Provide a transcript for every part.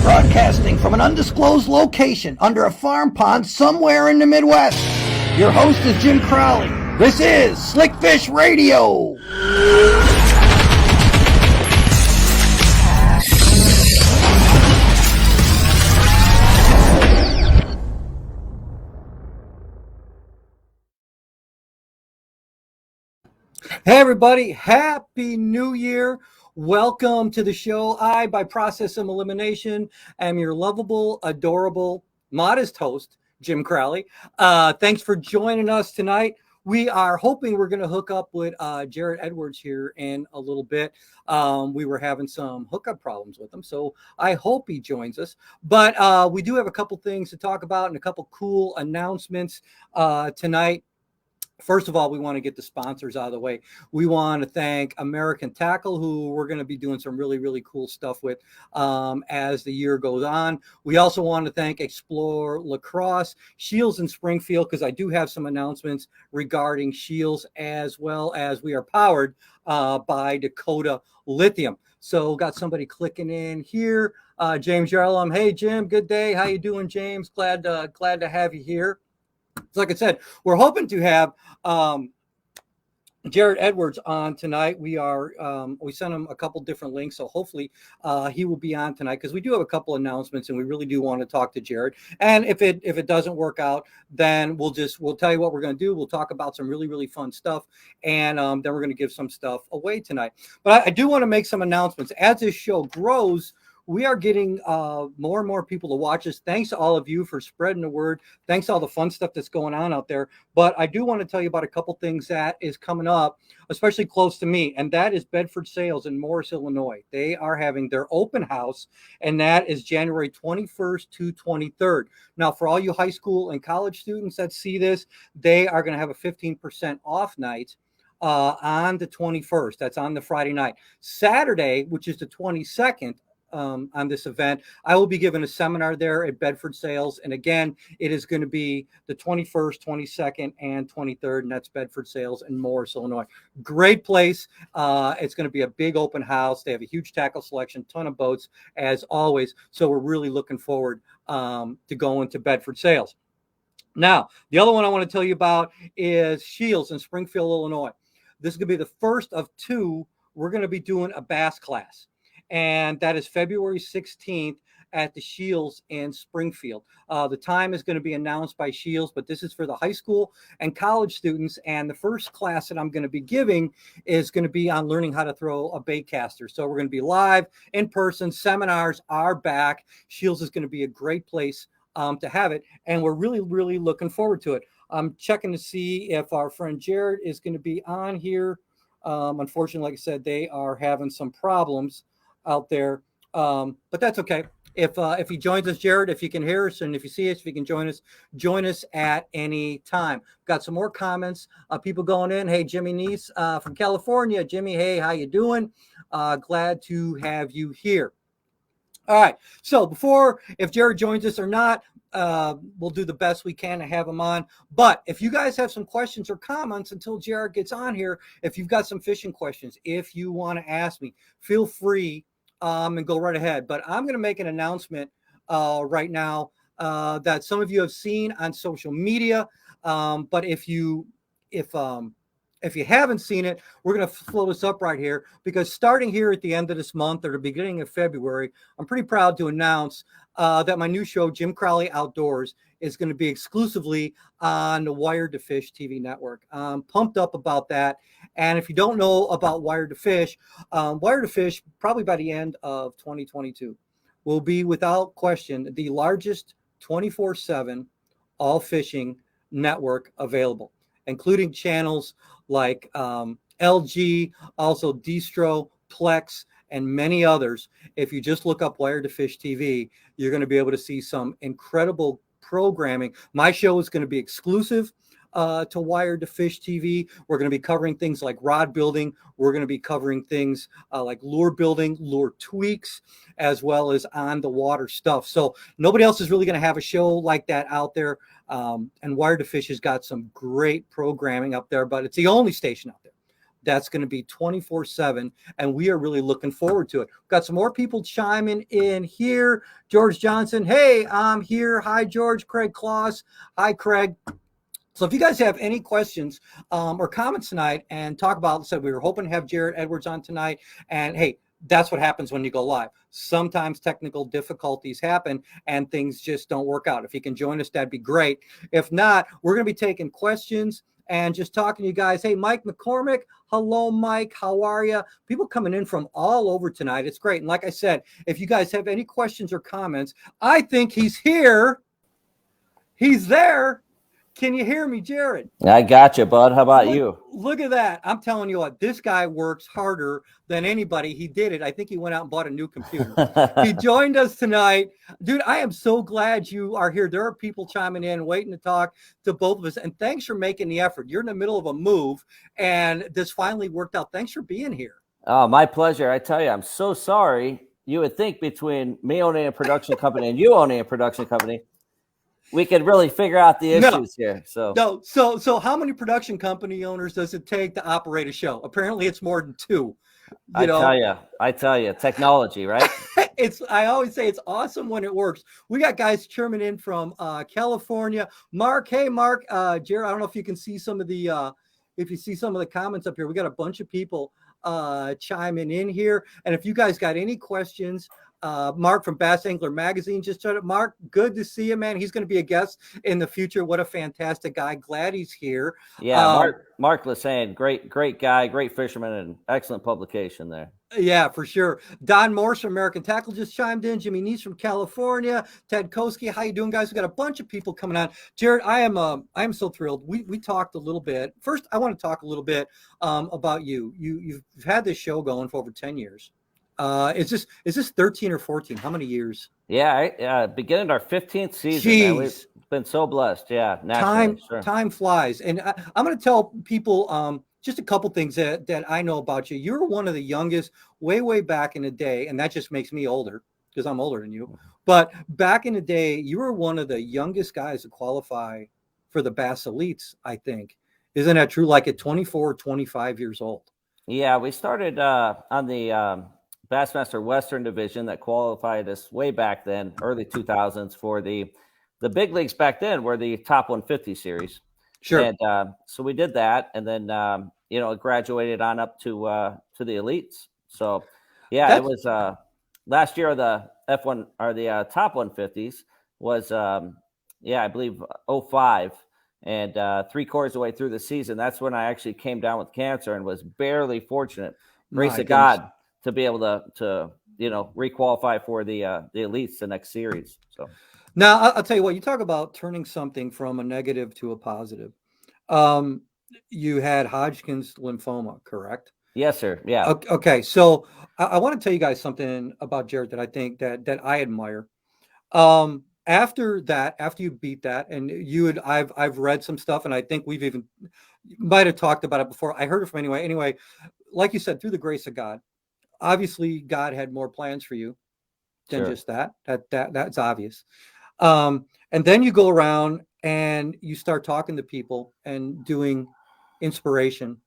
Broadcasting from an undisclosed location under a farm pond somewhere in the Midwest. Your host is Jim Crowley. This is SlickFish Radio. Hey everybody, Happy New Year. Welcome to the show. I, by process of elimination, am your lovable, adorable, modest host, Jim Crowley. Thanks for joining us tonight. We are hoping we're going to hook up with Jarrett Edwards here in a little bit. We were having some hookup problems with him, so I hope he joins us. But we do have a couple things to talk about and a couple cool announcements tonight. First of all, we want to get the sponsors out of the way. We want to thank American Tackle, who we're going to be doing some really, really cool stuff with as the year goes on. We also want to thank Explore Lacrosse, Shields in Springfield, because I do have some announcements regarding Shields, as well as we are powered by Dakota Lithium. So got somebody clicking in here. James Yarlum. Hey, Jim, good day. How you doing, James? Glad to have you here. So like I said, we're hoping to have Jarrett Edwards on tonight. We sent him a couple different links, so hopefully he will be on tonight, because we do have a couple announcements and we really do want to talk to Jarrett. And if it doesn't work out, then we'll tell you what we're going to do. We'll talk about some really, really fun stuff, and then we're going to give some stuff away tonight. But I do want to make some announcements. As this show grows, we are getting more and more people to watch us. Thanks to all of you for spreading the word. Thanks to all the fun stuff that's going on out there. But I do want to tell you about a couple things that is coming up, especially close to me, and that is Bedford Sales in Morris, Illinois. They are having their open house, and that is January 21st to 23rd. Now, for all you high school and college students that see this, they are going to have a 15% off night on the 21st. That's on the Friday night. Saturday, which is the 22nd, on this event, I will be giving a seminar there at Bedford Sales. And again, it is going to be the 21st, 22nd, and 23rd, and that's Bedford Sales in Morris, Illinois. Great place. It's going to be a big open house. They have a huge tackle selection, ton of boats, as always. So we're really looking forward to going to Bedford Sales. Now, the other one I want to tell you about is Shields in Springfield, Illinois. This is going to be the first of two. We're going to be doing a bass class, and that is February 16th at the Shields in Springfield. The time is going to be announced by Shields, but this is for the high school and college students. And the first class that I'm going to be giving is going to be on learning how to throw a bait caster. So we're going to be live in person. Seminars are back. Shields is going to be a great place to have it, and we're really, really looking forward to it. I'm checking to see if our friend Jarrett is going to be on here. Unfortunately, like I said, they are having some problems out there, but that's okay. If he joins us, Jarrett, if you can hear us and if you see us, if you can join us at any time. Got some more comments, people going in. Hey, Jimmy Neese from California. Jimmy, hey, how you doing? Glad to have you here. All right, so if Jarrett joins us or not, we'll do the best we can to have him on. But if you guys have some questions or comments until Jarrett gets on here, if you've got some fishing questions, if you want to ask me, feel free and go right ahead. But I'm going to make an announcement right now that some of you have seen on social media. But if you haven't seen it, we're going to float this up right here, because starting here at the end of this month or the beginning of February, I'm pretty proud to announce that my new show, Jim Crowley Outdoors, is going to be exclusively on the Wired to Fish TV network. I'm pumped up about that. And if you don't know about Wired to Fish, probably by the end of 2022, will be without question the largest 24/7 all fishing network available, including channels like LG, also Distro, Plex, and many others. If you just look up Wired to Fish TV, you're going to be able to see some incredible programming. My show is going to be exclusive to Wired to Fish TV. We're going to be covering things like rod building. We're going to be covering things like lure building, lure tweaks, as well as on the water stuff. So nobody else is really going to have a show like that out there. And Wired to Fish has got some great programming up there, but it's the only station out there that's going to be 24/7, and we are really looking forward to it. We've got some more people chiming in here. George Johnson, hey, I'm here. Hi, George. Craig Kloss. Hi, Craig. So if you guys have any questions or comments tonight and talk about, so we were hoping to have Jarrett Edwards on tonight, and hey, that's what happens when you go live. Sometimes technical difficulties happen and things just don't work out. If you can join us, that'd be great. If not, we're going to be taking questions and just talking to you guys. Hey, Mike McCormick. Hello, Mike. How are you? People coming in from all over tonight. It's great. And like I said, if you guys have any questions or comments, I think he's here. He's there. Can you hear me, Jarrett? I got you, bud. How about you? Look at that. I'm telling you what, this guy works harder than anybody. He did it. I think he went out and bought a new computer. He joined us tonight. Dude, I am so glad you are here. There are people chiming in, waiting to talk to both of us. And thanks for making the effort. You're in the middle of a move, and this finally worked out. Thanks for being here. Oh, my pleasure. I tell you, I'm so sorry. You would think between me owning a production company and you owning a production company, we could really figure out the issues here. So how many production company owners does it take to operate a show? Apparently it's more than two. I tell you, technology, right? I always say it's awesome when it works. We got guys chiming in from California. Mark, hey Mark, Jarrett, I don't know if you can see some of the comments up here. We got a bunch of people chiming in here. And if you guys got any questions, Mark from Bass Angler Magazine just started. Mark, good to see you, man. He's going to be a guest in the future. What a fantastic guy. Glad he's here. Yeah, Mark Lassane, great guy, great fisherman, and excellent publication there. Yeah, for sure. Don Morse from American Tackle just chimed in. Jimmy Neese from California. Ted Koski, how you doing, guys? We got a bunch of people coming on. Jarrett, I am so thrilled. We talked a little bit. First, I want to talk a little bit about you. You've had this show going for over 10 years. Is this 13 or 14? How many years? Yeah, beginning our 15th season. Man. We've been so blessed. Yeah, time flies, and I'm going to tell people just a couple things that I know about you. You're one of the youngest, way back in the day, and that just makes me older because I'm older than you. But back in the day, you were one of the youngest guys to qualify for the Bass Elites. I think, isn't that true? Like at 24, 25 years old. Yeah, we started on the Bassmaster Western Division that qualified us way back then, early 2000s, for the big leagues back then were the top 150 series. Sure. And so we did that, and then it graduated on up to the elites. So it was last year the F1 or the top 150s was I believe 05, and 3/4 of the way through the season, that's when I actually came down with cancer and was barely fortunate, grace of God, to be able to requalify for the elites the next series. So now I'll tell you what, you talk about turning something from a negative to a positive. You had Hodgkin's lymphoma, correct? Yes, sir. Yeah. Okay. So I want to tell you guys something about Jarrett that I think that I admire. After you beat that, and I've read some stuff, and I think we've even might have talked about it before. I heard it from anyway, like you said, through the grace of God. Obviously, God had more plans for you than just that. That's obvious. And then you go around and you start talking to people and doing inspiration,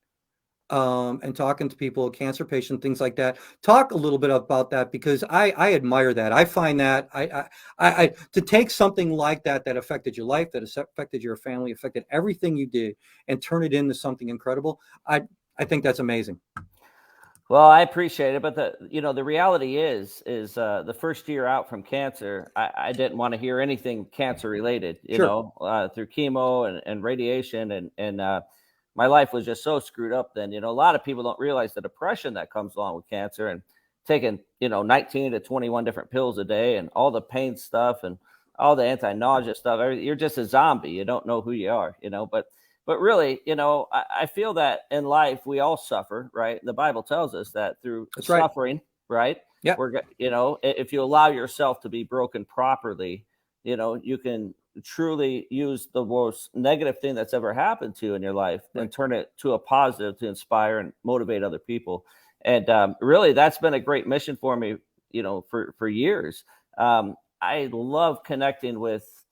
and talking to people, cancer patients, things like that. Talk a little bit about that, because I admire that. I find that I to take something like that affected your life, that affected your family, affected everything you did, and turn it into something incredible. I think that's amazing. Well, I appreciate it, but the reality is the first year out from cancer, I didn't want to hear anything cancer related, through chemo and radiation, and my life was just so screwed up then. A lot of people don't realize the depression that comes along with cancer, and taking 19 to 21 different pills a day, and all the pain stuff and all the anti-nausea stuff. You're just a zombie. You don't know who you are, But really, I feel that in life we all suffer, right? The Bible tells us that through suffering, right? Yeah. If you allow yourself to be broken properly, you can truly use the most negative thing that's ever happened to you in your life and turn it to a positive to inspire and motivate other people. And really, that's been a great mission for me, for years. I love connecting with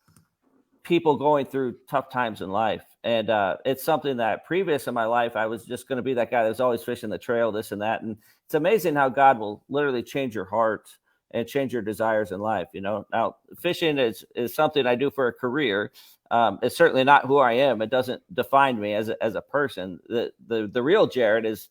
people going through tough times in life. And it's something that previous in my life, I was just going to be that guy that was always fishing the trail, this and that. And it's amazing how God will literally change your heart and change your desires in life. Now fishing is something I do for a career. It's certainly not who I am. It doesn't define me as a person. The real Jarrett is,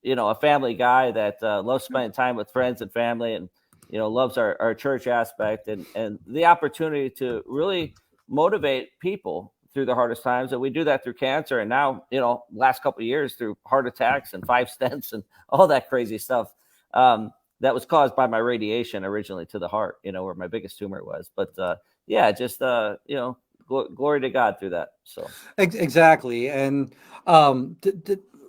a family guy that loves spending time with friends and family, and loves our church aspect and the opportunity to really motivate people through the hardest times. And we do that through cancer, and now last couple of years through heart attacks and 5 stents and all that crazy stuff that was caused by my radiation originally to the heart, where my biggest tumor was. But glory to God through that. So Exactly. And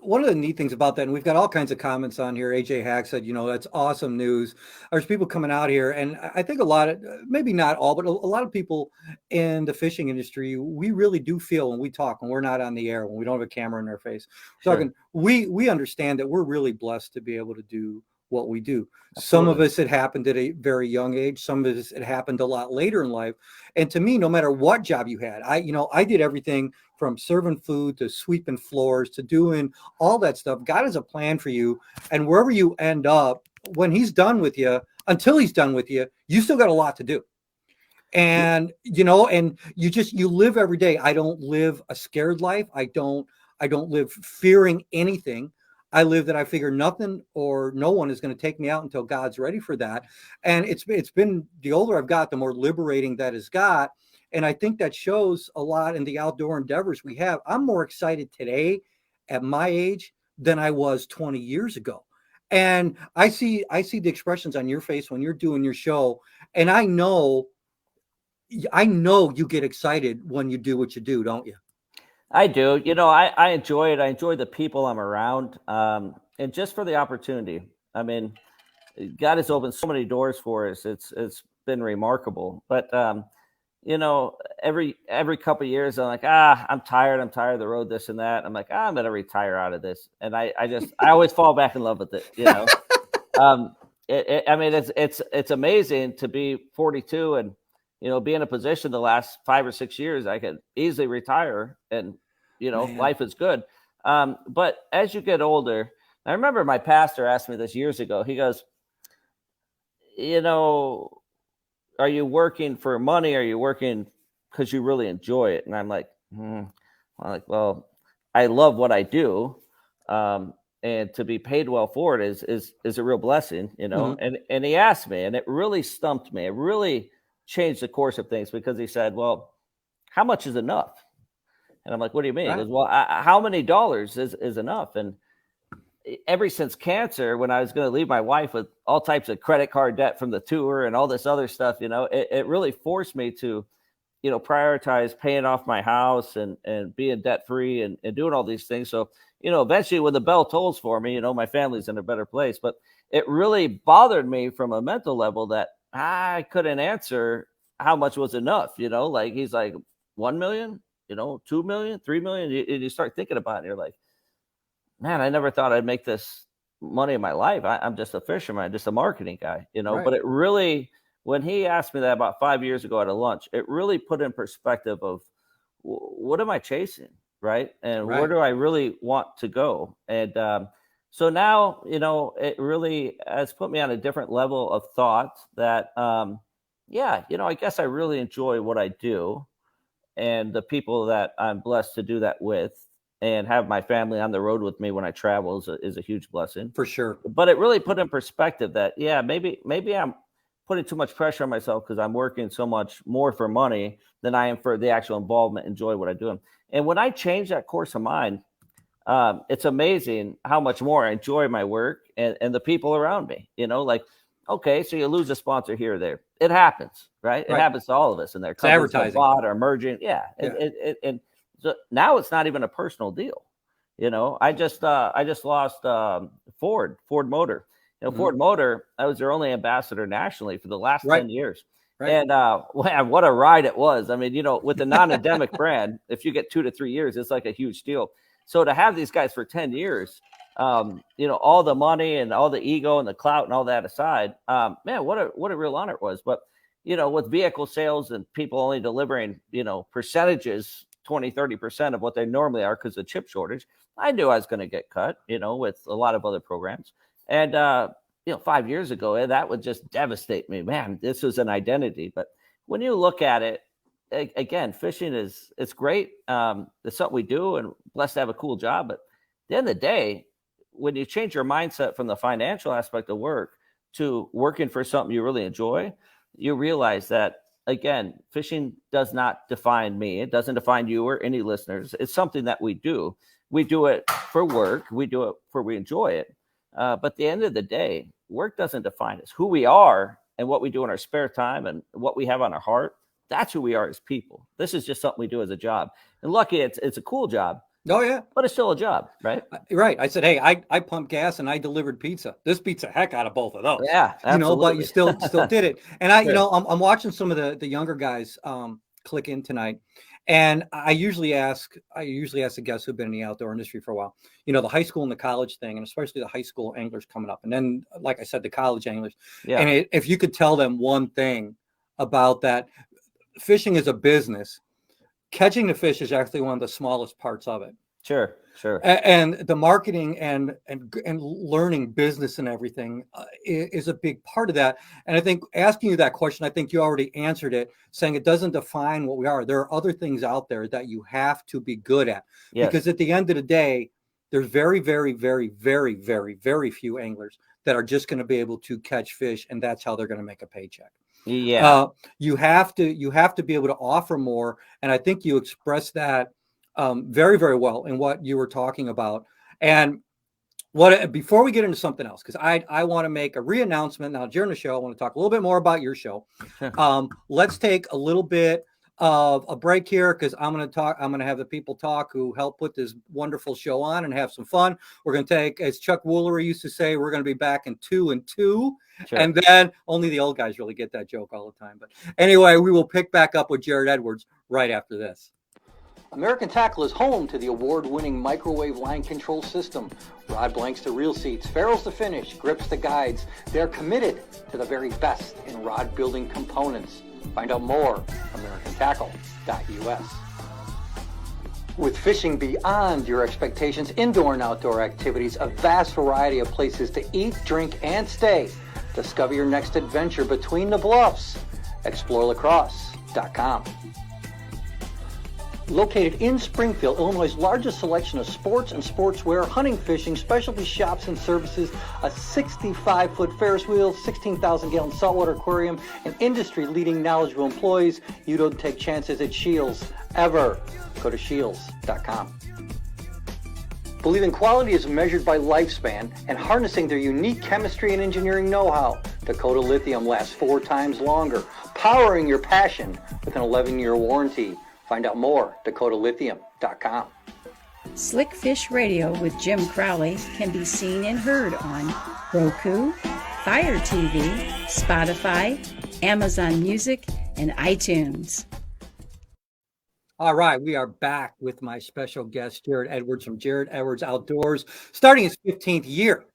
one of the neat things about that, and we've got all kinds of comments on here. AJ Hack said, that's awesome news. There's people coming out here. And I think a lot of, maybe not all, but a lot of people in the fishing industry, we really do feel when we talk, when we're not on the air, when we don't have a camera in our face, talking, we understand that we're really blessed to be able to do what we do. Absolutely. Some of us, it happened at a very young age. Some of us, it happened a lot later in life. And to me, no matter what job you had, I did everything from serving food to sweeping floors to doing all that stuff. God has a plan for you. And wherever you end up, when he's done with you, until he's done with you, you still got a lot to do. And, and you live every day. I don't live a scared life. I don't live fearing anything. I live that I figure nothing or no one is going to take me out until God's ready for that. And it's been, the older I've got, the more liberating that has got. And I think that shows a lot in the outdoor endeavors we have. I'm more excited today at my age than I was 20 years ago. And I see the expressions on your face when you're doing your show. And I know you get excited when you do what you do, don't you? I do. I enjoy it. I enjoy the people I'm around. And just for the opportunity. I mean, God has opened so many doors for us. It's been remarkable. But every couple of years I'm like, I'm tired of the road, this and that. I'm like, I'm gonna retire out of this. And I always fall back in love with it, it's amazing to be 42 and be in a position the last 5 or 6 years I could easily retire and life is good. But as you get older, I remember my pastor asked me this years ago. He goes, are you working for money? Are you working because you really enjoy it? And I'm like, well, I love what I do. And to be paid well for it is a real blessing, Mm-hmm. And he asked me, and it really stumped me. It really changed the course of things because he said, well, how much is enough? And I'm like, what do you mean? Right. He goes, well, how many dollars is enough? And ever since cancer, when I was going to leave my wife with all types of credit card debt from the tour and all this other stuff, it really forced me to, prioritize paying off my house and being debt free and doing all these things. So, eventually when the bell tolls for me, my family's in a better place. But it really bothered me from a mental level that I couldn't answer how much was enough, like he's like 1 million, 2 million, 3 million. You start thinking about it and you're like, man, I never thought I'd make this money in my life. I'm just a fisherman, just a marketing guy, Right. But it really, when he asked me that about 5 years ago at a lunch, it really put in perspective of what am I chasing, right? And Right. Where do I really want to go? And so now, it really has put me on a different level of thought that, I guess I really enjoy what I do and the people that I'm blessed to do that with. And have my family on the road with me when I travel is a huge blessing. For sure. But it really put in perspective that, maybe I'm putting too much pressure on myself because I'm working so much more for money than I am for the actual involvement, enjoy what I do. And when I change that course of mind, it's amazing how much more I enjoy my work and the people around me, okay, so you lose a sponsor here or there. It happens, right? It happens to all of us. And they're advertising bought or merging. Yeah. And so now it's not even a personal deal. I just lost Ford Motor. Mm-hmm. Ford Motor, I was their only ambassador nationally for the last 10 years. Right. And what a ride it was. I mean, with the non-endemic brand, if you get 2 to 3 years, it's like a huge deal. So to have these guys for 10 years, all the money and all the ego and the clout and all that aside, man, what a real honor it was. But with vehicle sales and people only delivering, percentages, 20-30% of what they normally are because of the chip shortage, I knew I was going to get cut, with a lot of other programs. And, 5 years ago, that would just devastate me. Man, this was an identity. But when you look at it, again, fishing it's great. It's something we do and blessed to have a cool job. But at the end of the day, when you change your mindset from the financial aspect of work to working for something you really enjoy, you realize that, again, fishing does not define me. It doesn't define you or any listeners. It's something that we do. We do it for work. We do it for we enjoy it. But at the end of the day, work doesn't define us. Who we are and what we do in our spare time and what we have on our heart, that's who we are as people. This is just something we do as a job. And lucky it's a cool job. Oh, yeah. But it's still a job, right? Right. I said, hey, I pumped gas and I delivered pizza. This beats the heck out of both of those. Yeah, absolutely. But you still did it. And I'm watching some of the younger guys click in tonight. And I usually ask the guests who've been in the outdoor industry for a while, the high school and the college thing, and especially the high school anglers coming up. And then, like I said, the college anglers. Yeah. And if you could tell them one thing about that, fishing is a business. Catching the fish is actually one of the smallest parts of it. Sure. And the marketing and learning business and everything is a big part of that. And I think asking you that question, I think you already answered it, saying it doesn't define what we are. There are other things out there that you have to be good at. Yes. Because at the end of the day, there's very, very, very, very, very, very few anglers that are just going to be able to catch fish, and that's how they're going to make a paycheck. Yeah. You have to be able to offer more. And I think you expressed that very, very well in what you were talking about. And before we get into something else, because I want to make a re-announcement now during the show. I want to talk a little bit more about your show. Let's take a little bit of a break here, because I'm going to have the people talk who helped put this wonderful show on and have some fun. We're going to take, as Chuck Woolery used to say, we're going to be back in 2 and 2. Sure. And then only the old guys really get that joke all the time. But anyway, we will pick back up with Jarrett Edwards right after this. American Tackle is home to the award-winning microwave line control system. Rod blanks to reel seats, ferrules to finish, grips to guides. They're committed to the very best in rod building components. Find out more, americantackle.us. With fishing beyond your expectations, indoor and outdoor activities, a vast variety of places to eat, drink, and stay. Discover your next adventure between the bluffs. ExploreLaCrosse.com. Located in Springfield, Illinois' largest selection of sports and sportswear, hunting, fishing, specialty shops and services, a 65-foot Ferris wheel, 16,000-gallon saltwater aquarium, and industry-leading knowledgeable employees. You don't take chances at Shields, ever. Go to Shields.com. Believing quality is measured by lifespan and harnessing their unique chemistry and engineering know-how. Dakota Lithium lasts 4 times longer, powering your passion with an 11-year warranty. Find out more, DakotaLithium.com. SlickFish Radio with Jim Crowley can be seen and heard on Roku, Fire TV, Spotify, Amazon Music, and iTunes. All right, we are back with my special guest, Jarrett Edwards from Jarrett Edwards Outdoors, starting his 15th year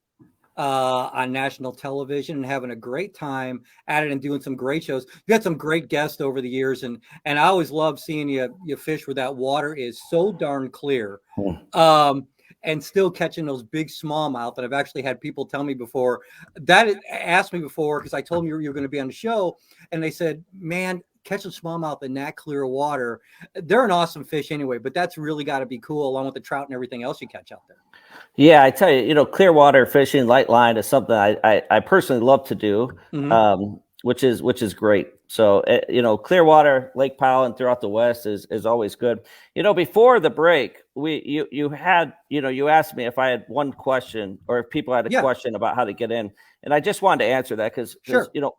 on national television and having a great time at it and doing some great shows. You had some great guests over the years, and I always love seeing you fish where that water is so darn clear, and still catching those big smallmouth. And I've actually had people tell me before, asked me before, because I told them you were going to be on the show, and they said, man, catching smallmouth in that clear water, they're an awesome fish anyway, but that's really got to be cool along with the trout and everything else you catch out there. Yeah, I tell you, clear water fishing, light line is something I personally love to do, which is great. So, clear water, Lake Powell and throughout the West is always good. Before the break, you asked me if I had one question or if people had a question about how to get in. And I just wanted to answer that because,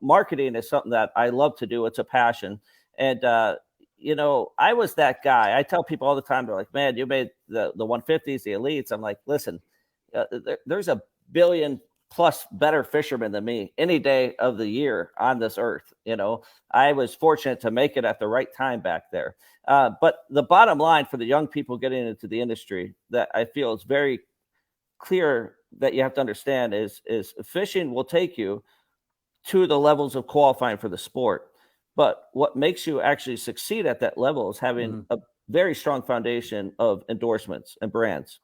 marketing is something that I love to do. It's a passion. And, I was that guy. I tell people all the time, they're like, man, you made the 150s, the elites. I'm like, listen, there's a billion plus better fishermen than me any day of the year on this earth. I was fortunate to make it at the right time back there. But the bottom line for the young people getting into the industry that I feel is very clear that you have to understand is fishing will take you to the levels of qualifying for the sport. But what makes you actually succeed at that level is having a very strong foundation of endorsements and brands.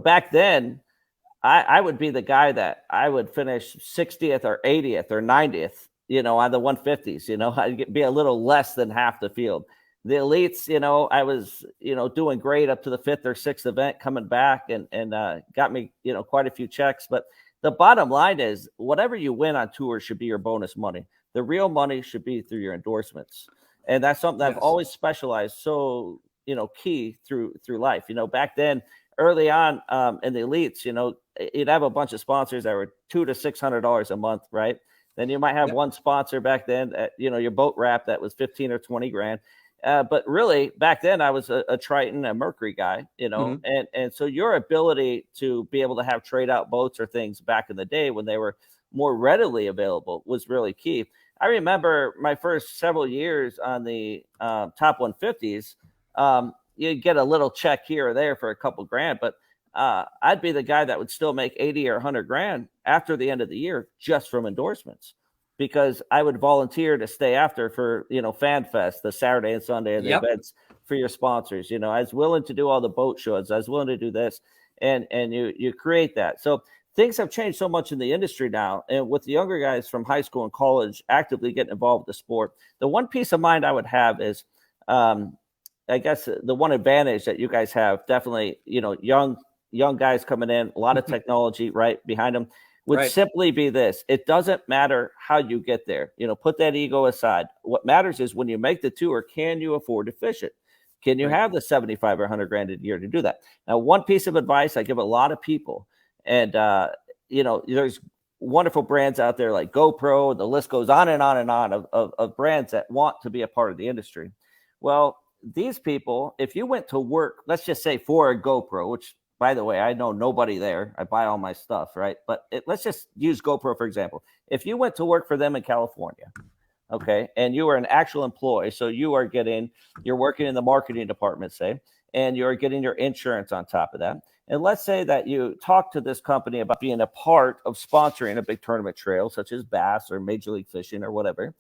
Back then, I would be the guy that I would finish 60th or 80th or 90th, on the 150s. I'd be a little less than half the field. The elites, I was, doing great up to the 5th or 6th event, coming back and got me, quite a few checks. But the bottom line is whatever you win on tour should be your bonus money. The real money should be through your endorsements. And that's something that I've always specialized. So, key through life, back then, early on in the elites, you'd have a bunch of sponsors that were $200 to $600 a month, right? Then you might have one sponsor back then, your boat wrap that was 15 or 20 grand. But really, back then, I was a Triton, a Mercury guy, and so your ability to be able to have trade out boats or things back in the day when they were more readily available was really key. I remember my first several years on the top 150s. You get a little check here or there for a couple grand, but I'd be the guy that would still make 80 or 100 grand after the end of the year just from endorsements, because I would volunteer to stay after for, Fan Fest, the Saturday and Sunday and the events for your sponsors. I was willing to do all the boat shows. I was willing to do this, and you create that. So things have changed so much in the industry now. And with the younger guys from high school and college actively getting involved with the sport, the one peace of mind I would have is, I guess the one advantage that you guys have, definitely, young guys coming in, a lot of technology right behind them, would simply be this: it doesn't matter how you get there. Put that ego aside. What matters is when you make the tour, can you afford to fish it? Can you have the 75 or 100 grand a year to do that? Now, one piece of advice I give a lot of people, and there's wonderful brands out there like GoPro, the list goes on and on and on of brands that want to be a part of the industry. Well, these people, if you went to work, let's just say for a GoPro, which, by the way, I know nobody there. I buy all my stuff, right? But let's just use GoPro, for example. If you went to work for them in California, okay, and you were an actual employee, so you're working in the marketing department, say, and you're getting your insurance on top of that. And let's say that you talk to this company about being a part of sponsoring a big tournament trail, such as Bass or Major League Fishing or whatever.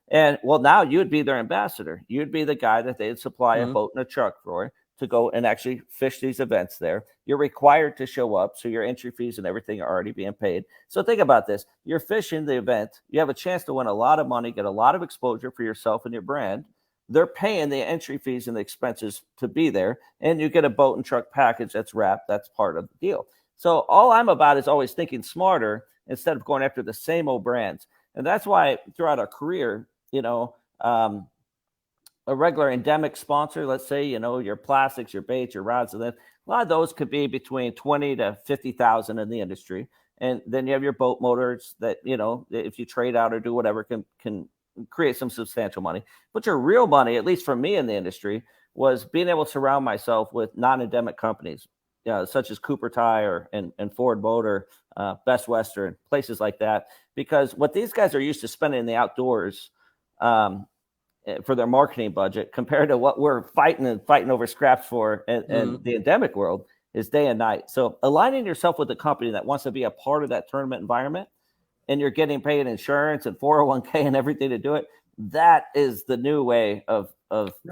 And well, now you'd be their ambassador. You'd be the guy that they'd supply a boat and a truck for to go and actually fish these events there. You're required to show up, so your entry fees and everything are already being paid. So think about this. You're fishing the event. You have a chance to win a lot of money, get a lot of exposure for yourself and your brand. They're paying the entry fees and the expenses to be there, and you get a boat and truck package that's wrapped. That's part of the deal. So all I'm about is always thinking smarter instead of going after the same old brands. And that's why throughout our career, a regular endemic sponsor, let's say, your plastics, your baits, your rods, and then a lot of those could be between 20 to 50,000 in the industry. And then you have your boat motors that, if you trade out or do whatever, can create some substantial money. But your real money, at least for me in the industry, was being able to surround myself with non-endemic companies, such as Cooper Tire and Ford Motor, Best Western, places like that. Because what these guys are used to spending in the outdoors, for their marketing budget, compared to what we're fighting over scraps for in the endemic world, is day and night. So aligning yourself with a company that wants to be a part of that tournament environment, and you're getting paid insurance and 401k and everything to do it, that is the new way of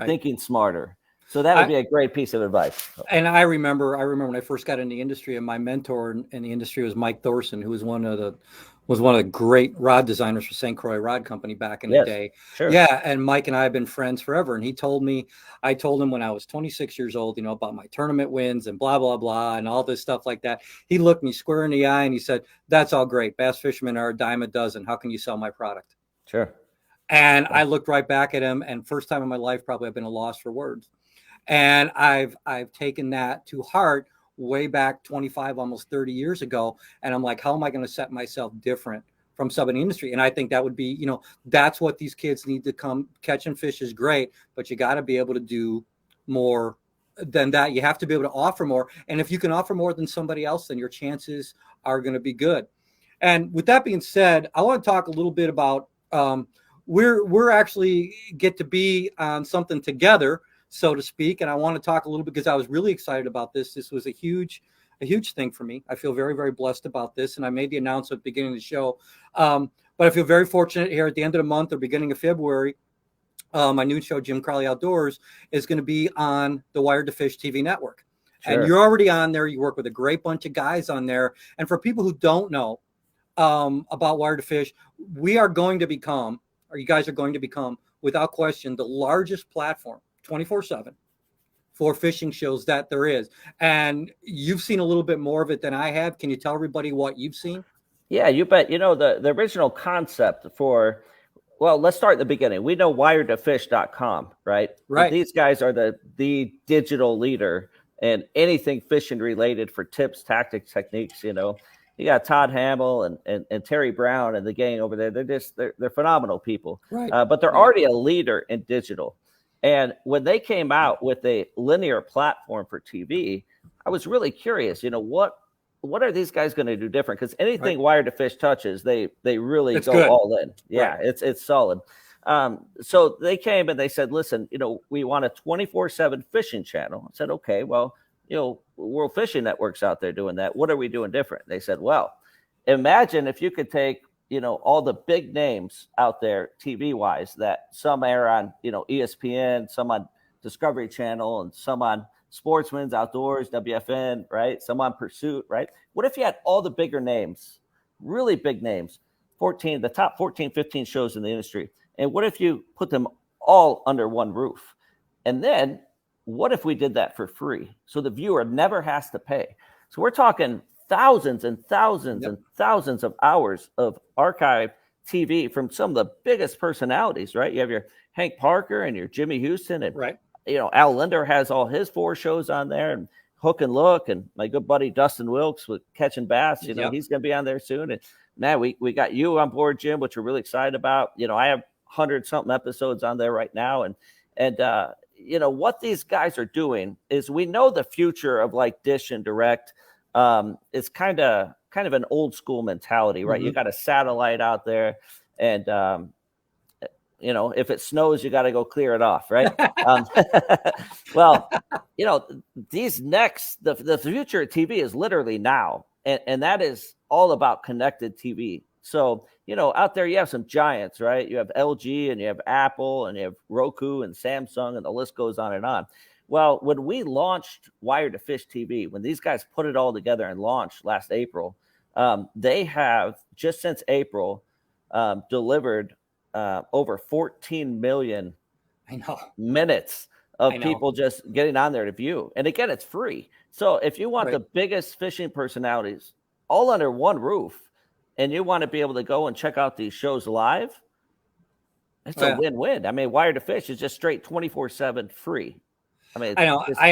thinking smarter. So that would be a great piece of advice. And I remember when I first got in the industry, and my mentor in the industry was Mike Thorson, who was one of the great rod designers for St. Croix Rod Company back in the day. Sure. Yeah. And Mike and I have been friends forever. And I told him when I was 26 years old, about my tournament wins and blah, blah, blah, and all this stuff like that. He looked me square in the eye and he said, "That's all great. Bass fishermen are a dime a dozen. How can you sell my product?" Sure. And I looked right back at him, and first time in my life, probably I've been a loss for words. And I've taken that to heart way back 25, almost 30 years ago. And I'm like, how am I going to set myself different from some in the industry? And I think that would be, that's what these kids need to come. Catching fish is great, but you got to be able to do more than that. You have to be able to offer more. And if you can offer more than somebody else, then your chances are going to be good. And with that being said, I want to talk a little bit about, we're actually get to be on something together, so to speak. And I want to talk a little bit because I was really excited about this. This was a huge thing for me. I feel very, very blessed about this. And I made the announcement at the beginning of the show. But I feel very fortunate here at the end of the month or beginning of February. my new show, Jim Crowley Outdoors, is going to be on the Wired to Fish TV network. Sure. And you're already on there. You work with a great bunch of guys on there. And for people who don't know about Wired to Fish, we are going to become, or you guys are going to become, without question, the largest platform 24/7 for fishing shows that there is. And you've seen a little bit more of it than I have. Can you tell everybody what you've seen? Yeah, you bet. The original concept for, well, let's start at the beginning. We know wiredtofish.com, right? Right. These guys are the digital leader in anything fishing related for tips, tactics, techniques. You got Todd Hamill and Terry Brown and the gang over there. They're phenomenal people. Right. But they're already a leader in digital. And when they came out with a linear platform for TV, I was really curious, what are these guys going to do different? Because anything Wired to Fish touches, they really go good. All in. Yeah, right. It's solid. So they came and they said, listen, we want a 24/7 fishing channel. I said, okay, well, World Fishing Network's out there doing that. What are we doing different? They said, well, imagine if you could take all the big names out there TV wise that some air on, ESPN, some on Discovery Channel, and some on Sportsman's Outdoors, WFN, right? Some on Pursuit, right? What if you had all the bigger names, really big names, the top 14, 15 shows in the industry? And what if you put them all under one roof? And then what if we did that for free? So the viewer never has to pay. So we're talking thousands and thousands and thousands of hours of archive TV from some of the biggest personalities, right? You have your Hank Parker and your Jimmy Houston, and Al Linder has all his 4 shows on there, and Hook and Look, and my good buddy Dustin Wilkes with Catching Bass. He's going to be on there soon. And man, we got you on board, Jim, which we're really excited about. I have 100-something episodes on there right now, and what these guys are doing is, we know the future of like Dish and Direct. It's kind of an old school mentality, right? Mm-hmm. You got a satellite out there, and if it snows, you got to go clear it off, right? Well, the future of TV is literally now, and that is all about connected TV. So out there you have some giants, right? You have LG and you have Apple and you have Roku and Samsung, and the list goes on and on. Well, when we launched Wired to Fish TV, when these guys put it all together and launched last April, they have, just since April, delivered over 14 million minutes of people just getting on there to view. And again, it's free. So if you want the biggest fishing personalities all under one roof, and you want to be able to go and check out these shows live, it's a win-win. I mean, Wired to Fish is just straight 24/7 free. I mean, I know. I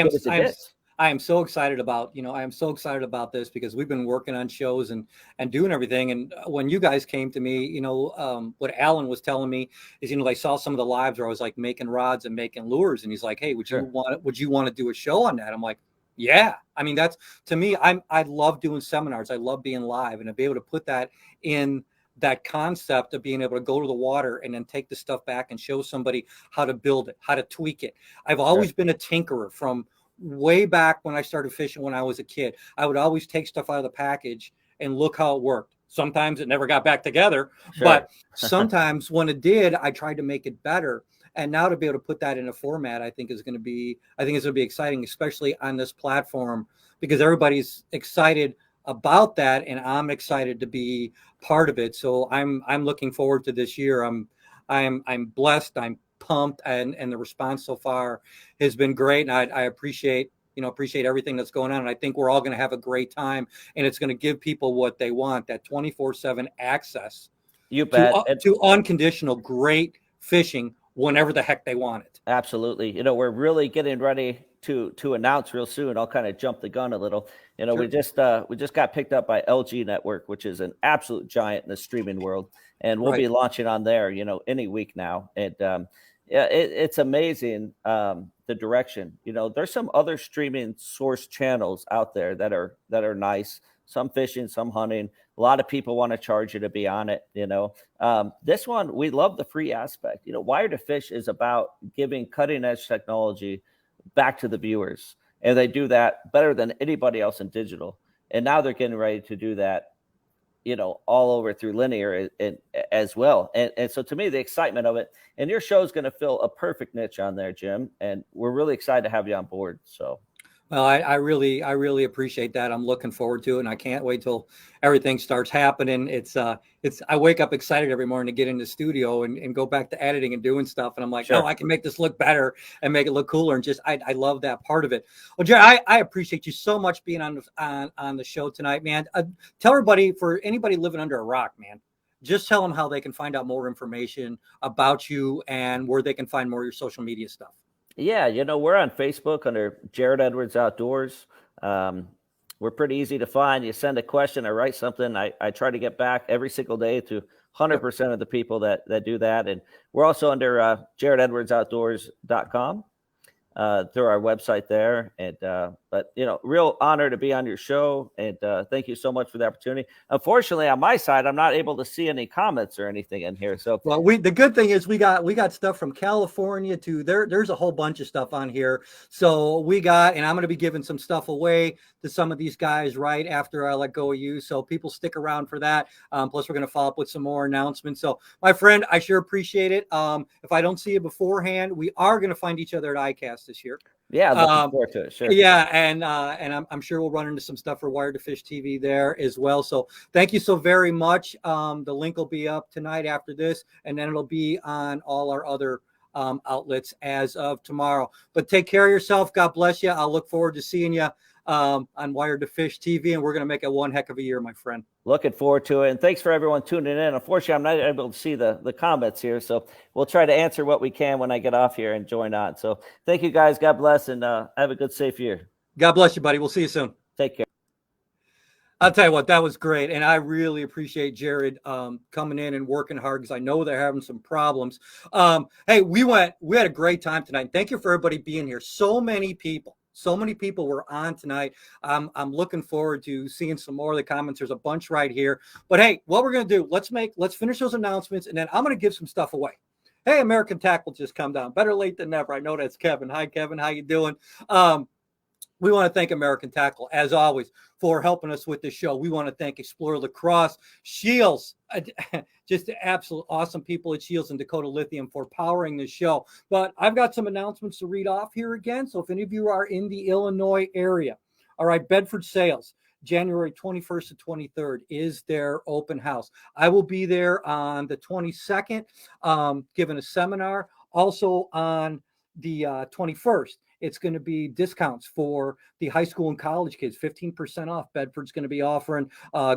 am so excited about, I am so excited about this, because we've been working on shows and doing everything. And when you guys came to me, what Alan was telling me is, I saw some of the lives where I was like making rods and making lures, and he's like, hey, would you want to do a show on that? I'm like, yeah. I mean, that's, to me, I love doing seminars. I love being live, and to be able to put that in that concept of being able to go to the water and then take the stuff back and show somebody how to build it, how to tweak it. I've always been a tinkerer from way back when I started fishing when I was a kid. I would always take stuff out of the package and look how it worked. Sometimes it never got back together, but sometimes when it did, I tried to make it better. And now to be able to put that in a format, I think it's going to be exciting, especially on this platform, because everybody's excited about that, and I'm excited to be part of it. So I'm looking forward to this year. I'm blessed. I'm pumped, and the response so far has been great. And I appreciate everything that's going on. And I think we're all going to have a great time, and it's going to give people what they want, that 24/7 access. You bet. To unconditional great fishing whenever the heck they want it. Absolutely. We're really getting ready to announce real soon. I'll kind of jump the gun a little. We just got picked up by LG Network, which is an absolute giant in the streaming world, and we'll be launching on there, any week now. And it's amazing the direction. There's some other streaming source channels out there that are nice. Some fishing, some hunting. A lot of people want to charge you to be on it. This one, we love the free aspect. Wired to Fish is about giving cutting edge technology back to the viewers, and they do that better than anybody else in digital. And now they're getting ready to do that all over through linear and as well. And so to me, the excitement of it, and your show is going to fill a perfect niche on there, Jim. And we're really excited to have you on board. So. Well, I really appreciate that. I'm looking forward to it, and I can't wait till everything starts happening. I wake up excited every morning to get in the studio and go back to editing and doing stuff. And I'm like, Sure. oh, I can make this look better and make it look cooler. And I love that part of it. Well, Jerry, I appreciate you so much being on the show tonight, man. Tell everybody, for anybody living under a rock, man, just tell them how they can find out more information about you and where they can find more of your social media stuff. Yeah, we're on Facebook under Jarrett Edwards Outdoors. We're pretty easy to find. You send a question or write something. I try to get back every single day to 100% of the people that do that. And we're also under JarrettEdwardsOutdoors.com through our website there. And but real honor to be on your show, and thank you so much for the opportunity. Unfortunately, on my side, I'm not able to see any comments or anything in here. So well, the good thing is we got stuff from California to there's a whole bunch of stuff on here. So and I'm going to be giving some stuff away to some of these guys right after I let go of you. So people stick around for that. Plus we're going to follow up with some more announcements. So my friend, I sure appreciate it. If I don't see you beforehand, we are going to find each other at ICAST this year. Yeah, looking forward to it. Sure. Yeah, and I'm sure we'll run into some stuff for Wired to Fish TV there as well. So thank you so very much. The link will be up tonight after this, and then it'll be on all our other outlets as of tomorrow. But take care of yourself. God bless you. I'll look forward to seeing you on Wired to Fish TV, and we're going to make it one heck of a year, my friend. Looking forward to it. And thanks for everyone tuning in. Unfortunately, I'm not able to see the comments here, so we'll try to answer what we can when I get off here and join on. So thank you, guys. God bless, and have a good, safe year. God bless you, buddy. We'll see you soon. Take care. I'll tell you what, that was great. And I really appreciate Jarrett coming in and working hard, because I know they're having some problems. Hey, we had a great time tonight. Thank you for everybody being here. So many people were on tonight. I'm looking forward to seeing some more of the comments. There's a bunch right here. But hey, what we're going to do, let's finish those announcements, and then I'm going to give some stuff away. Hey, American Tackle just come down. Better late than never. I know that's Kevin. Hi, Kevin. How you doing? We want to thank American Tackle, as always, for helping us with this show. We want to thank Explore Lacrosse, Shields, just absolute awesome people at Shields and Dakota Lithium for powering this show. But I've got some announcements to read off here again. So if any of you are in the Illinois area, all right, Bedford Sales, January 21st to 23rd is their open house. I will be there on the 22nd, giving a seminar. Also on the 21st. It's going to be discounts for the high school and college kids, 15% off. Bedford's going to be offering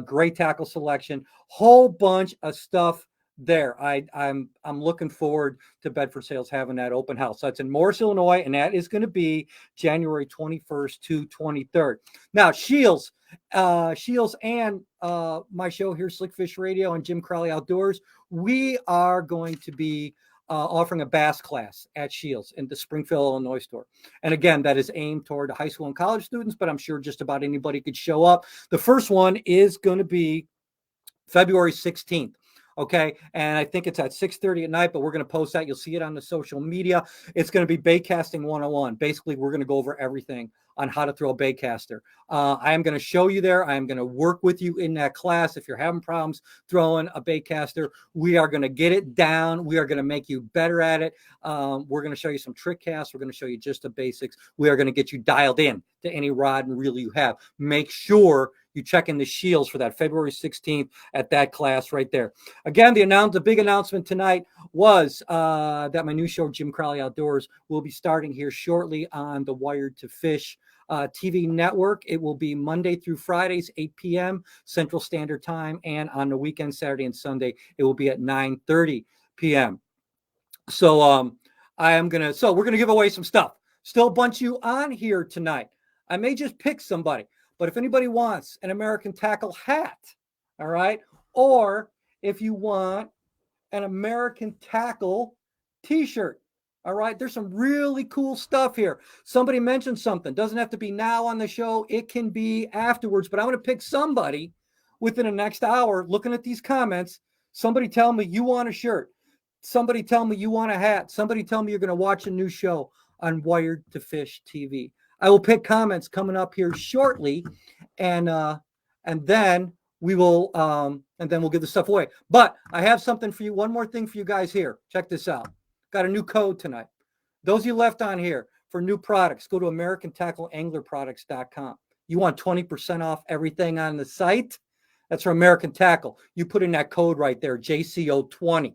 great tackle selection, whole bunch of stuff there. I'm looking forward to Bedford Sales having that open house. So that's in Morris, Illinois, and that is going to be January 21st to 23rd. Now, Shields and my show here, SlickFish Radio and Jim Crowley Outdoors, we are going to be offering a bass class at Shields in the Springfield, Illinois store. And again, that is aimed toward high school and college students, but I'm sure just about anybody could show up. The first one is going to be February 16th. Okay. And I think it's at 6:30 at night, but we're going to post that. You'll see it on the social media. It's going to be bait casting 101. Basically, we're going to go over everything on how to throw a bait caster. I am going to show you there. I am going to work with you in that class. If you're having problems throwing a bait caster, we are going to get it down. We are going to make you better at it. We're going to show you some trick casts. We're going to show you just the basics. We are going to get you dialed in to any rod and reel you have. Make sure you check in the Shields for that February 16th at that class right there. Again, the big announcement tonight was that my new show, Jim Crowley Outdoors, will be starting here shortly on the Wired to Fish TV network. It will be Monday through Fridays, 8 p.m. Central Standard Time, and on the weekend, Saturday and Sunday, it will be at 9:30 p.m. So we're going to give away some stuff. Still a bunch of you on here tonight. I may just pick somebody. But if anybody wants an American Tackle hat, all right, or if you want an American Tackle t-shirt, all right, there's some really cool stuff here. Somebody mentioned something. Doesn't have to be now on the show. It can be afterwards, but I'm going to pick somebody within the next hour looking at these comments. Somebody tell me you want a shirt. Somebody tell me you want a hat. Somebody tell me you're going to watch a new show on Wired to Fish TV. I will pick comments coming up here shortly, and then we will, and then we'll give the stuff away. But I have something for you. One more thing for you guys here. Check this out. Got a new code tonight. Those of you left on here for new products, go to AmericanTackleAnglerProducts.com. You want 20% off everything on the site? That's for American Tackle. You put in that code right there, JCO20.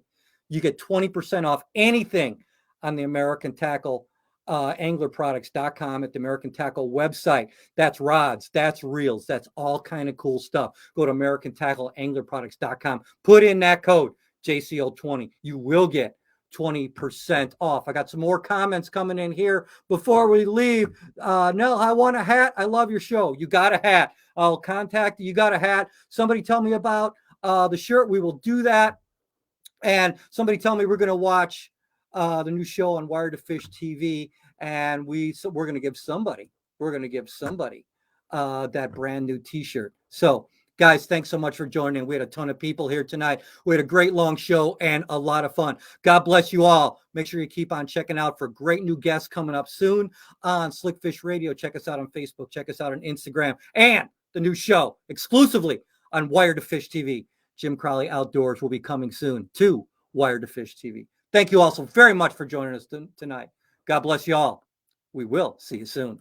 You get 20% off anything on the American Tackle anglerproducts.com at the American Tackle website. That's rods, that's reels, that's all kind of cool stuff. Go to American Tackle anglerproducts.com. Put in that code, JCO20. You will get 20% off. I got some more comments coming in here before we leave. Nell, I want a hat. I love your show. You got a hat. I'll contact you. You got a hat. Somebody tell me about the shirt. We will do that. And somebody tell me we're going to watch the new show on Wire to Fish TV, and we're going to give somebody that brand new T-shirt. So, guys, thanks so much for joining. We had a ton of people here tonight. We had a great long show and a lot of fun. God bless you all. Make sure you keep on checking out for great new guests coming up soon on SlickFish Radio. Check us out on Facebook. Check us out on Instagram, and the new show exclusively on Wire to Fish TV. Jim Crowley Outdoors will be coming soon to Wire to Fish TV. Thank you all so very much for joining us tonight. God bless you all. We will see you soon.